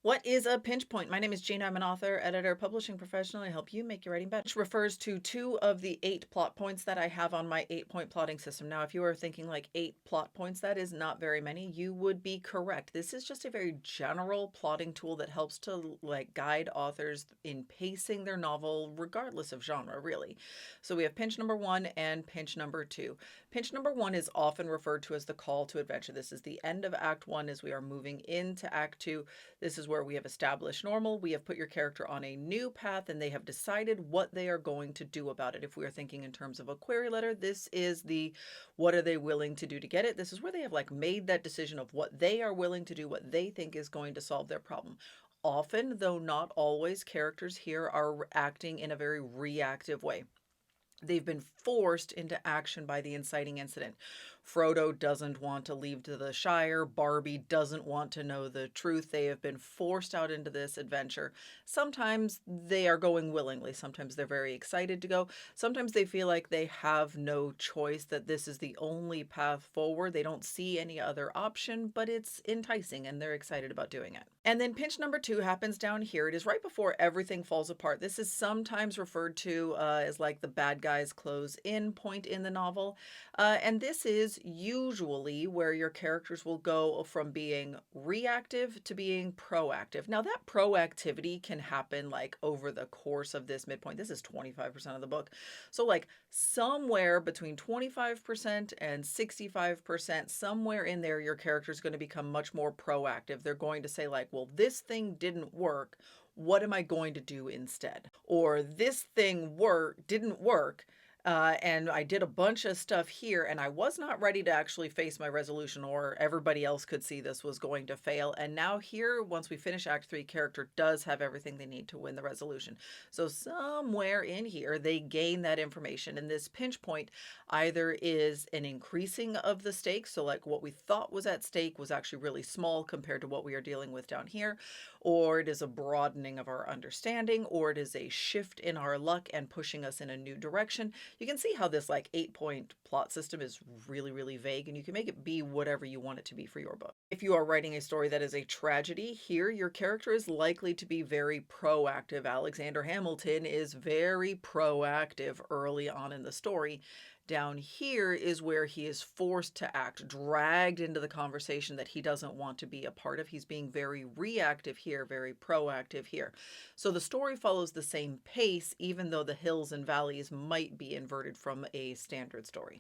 What is a pinch point? My name is Jean. I'm an author, editor, publishing professional. I help you make your writing better. Which refers to two of the 8 plot points that I have on my 8 point plotting system. Now, if you are thinking like 8 plot points, that is not very many. You would be correct. This is just a very general plotting tool that helps to like guide authors in pacing their novel, regardless of genre, really. So we have pinch number one and pinch number two. Pinch number one is often referred to as the call to adventure. This is the end of Act One as we are moving into Act Two. This is where we have established normal, we have put your character on a new path, and they have decided what they are going to do about it. If we are thinking in terms of a query letter, this is the what are they willing to do to get it. This is where they have like made that decision of what they are willing to do, what they think is going to solve their problem. Often, though not always, characters here are acting in a very reactive way. They've been forced into action by the inciting incident. Frodo doesn't want to leave to the Shire. Barbie doesn't want to know the truth. They have been forced out into this adventure. Sometimes they are going willingly. Sometimes they're very excited to go. Sometimes they feel like they have no choice, that this is the only path forward. They don't see any other option, but it's enticing and they're excited about doing it. And then pinch number two happens down here. It is right before everything falls apart. This is sometimes referred to as like the bad guys close in point in the novel. And this is usually where your characters will go from being reactive to being proactive. Now, that proactivity can happen like over the course of this midpoint. This is 25% of the book. So, like somewhere between 25% and 65%, somewhere in there, your character is going to become much more proactive. They're going to say, like, well, this thing didn't work. What am I going to do instead? Or this thing didn't work. And I did a bunch of stuff here, and I was not ready to actually face my resolution, or everybody else could see this was going to fail. And now, here, once we finish Act 3, character does have everything they need to win the resolution. So, somewhere in here, they gain that information. And this pinch point either is an increasing of the stakes. So, like what we thought was at stake was actually really small compared to what we are dealing with down here, or it is a broadening of our understanding, or it is a shift in our luck and pushing us in a new direction. You can see how this like 8 point plot system is really, really vague, and you can make it be whatever you want it to be for your book. If you are writing a story that is a tragedy, here your character is likely to be very proactive. Alexander Hamilton is very proactive early on in the story. Down here is where he is forced to act, dragged into the conversation that he doesn't want to be a part of. He's being very reactive here, very proactive here. So the story follows the same pace, even though the hills and valleys might be inverted from a standard story.